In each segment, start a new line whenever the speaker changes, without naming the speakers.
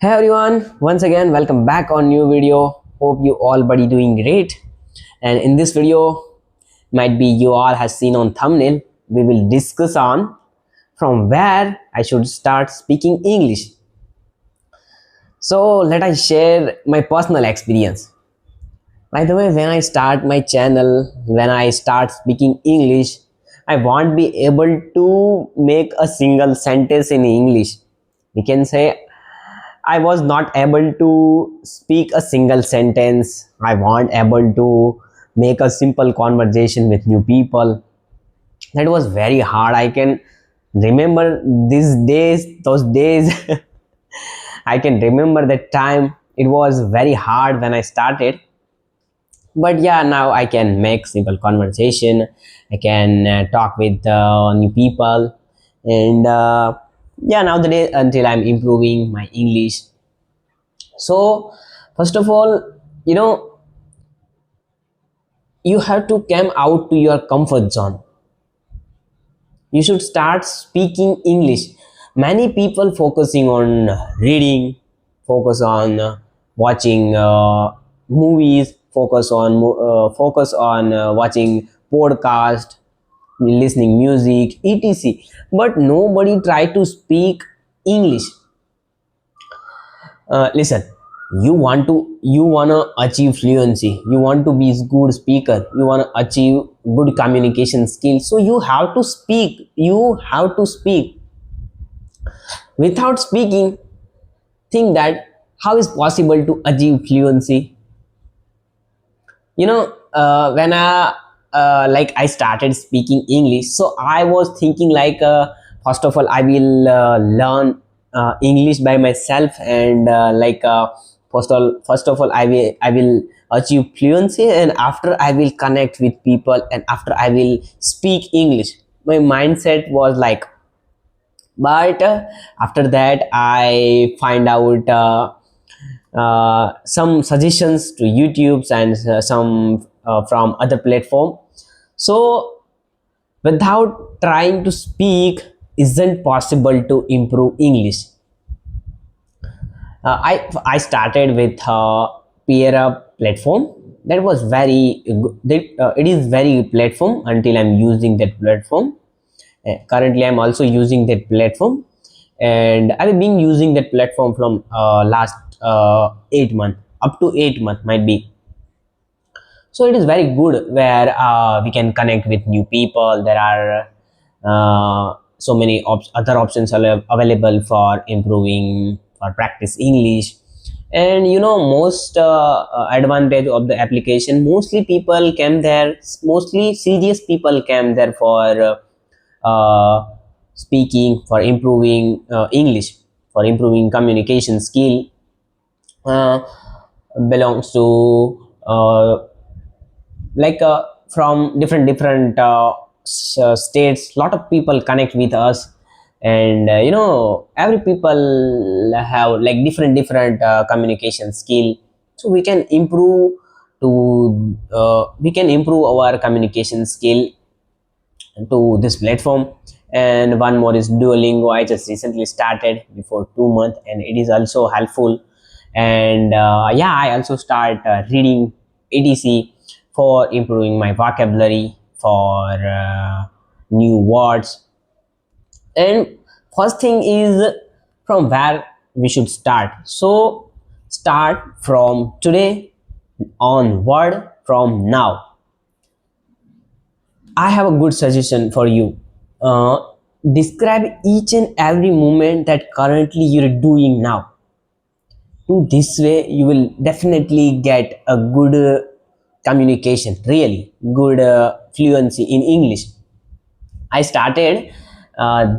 Hey everyone, once again welcome back on new video. Hope you all buddy doing great. And in this video, might be you all has seen on thumbnail, we will discuss on from where I should start speaking English. So let I share my personal experience. By the way, when I start my channel, when I start speaking English, I won't be able to make a single sentence in English. We can say I was not able to speak a single sentence. I weren't able to make a simple conversation with new people. That was very hard. I can remember those days. I can remember that time. It was very hard when I started. But yeah, now I can make simple conversation. I can talk with new people. And yeah, now the day until I'm improving my English. So first of all, you know, you have to come out to your comfort zone. You should start speaking English. Many people focusing on reading, focus on watching movies, focus on watching podcast, listening music, etc, but nobody try to speak English. Listen, you wanna achieve fluency, you want to be a good speaker, you want to achieve good communication skills, so you have to speak. Without speaking, think that how is possible to achieve fluency. When I started speaking English, so I was thinking like, first of all I will learn English by myself, and first of all I will achieve fluency, and after I will connect with people, and after I will speak English. My mindset was like, but after that I find out some suggestions to YouTube's, and some from other platform. So without trying to speak isn't possible to improve English. I started with peer up platform. That was very good. It is very platform until I'm using that platform. Currently I'm also using that platform, and I've been using that platform from last 8 months, up to 8 months might be. So it is very good where we can connect with new people. There are so many other options available for improving or practice English. And most advantage of the application, mostly serious people came there for speaking, for improving English, for improving communication skill. uh, Belongs to from different states. Lot of people connect with us, and every people have like different communication skill. So we can improve our communication skill to this platform. And one more is Duolingo. I just recently started before 2 months, and it is also helpful. And yeah, I also start reading etc for improving my vocabulary, for new words. And first thing is from where we should start. So start from today onward, from now. I have a good suggestion for you. Uh, Describe each and every moment that currently you're doing now. To this way, you will definitely get a good communication, really good fluency in English. I started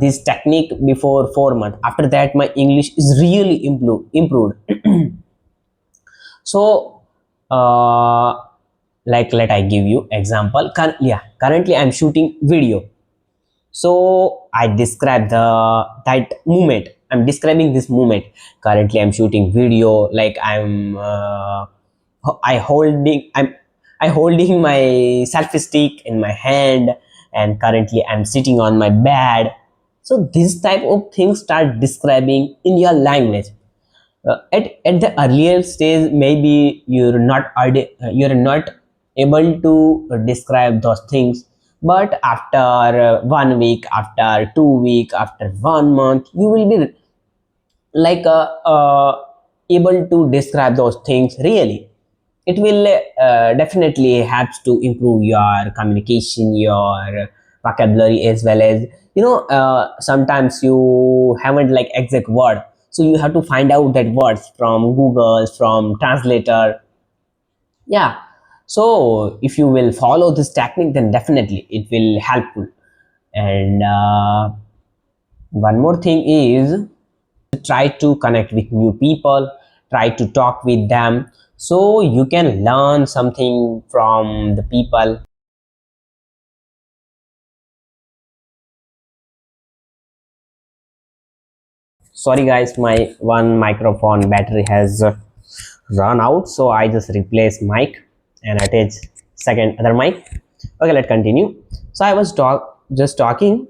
this technique before 4 months. After that, my English is really improved. So, like let I give you example. Currently I'm shooting video. So I describe that moment. I'm describing this moment. Currently I'm shooting video, like I holding my selfie stick in my hand, and currently I'm sitting on my bed. So this type of things start describing in your language. At the earlier stage, maybe you're not able to describe those things, but after 1 week, after 2 week, after 1 month, you will be like able to describe those things really. It will definitely helps to improve your communication, your vocabulary, as well as sometimes you haven't like exact word, so you have to find out that words from Google, from translator. Yeah, so if you will follow this technique, then definitely it will helpful. And one more thing is, try to connect with new people, try to talk with them, so you can learn something from the people. Sorry guys, my one microphone battery has run out, so I just replace mic and attach second other mic. Okay, let's continue. So I was just talking,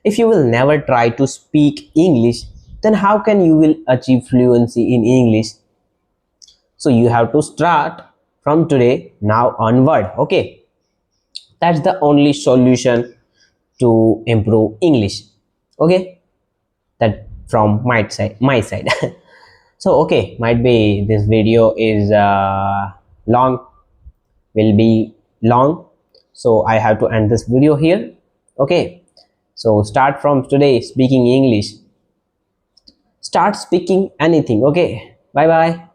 if you will never try to speak English, then how can you will achieve fluency in English? So you have to start from today now onward. Okay, that's the only solution to improve English. Okay, that from my side. So okay, might be this video is long, will be long, so I have to end this video here. Okay, so start from today speaking English, start speaking anything. Okay, bye bye.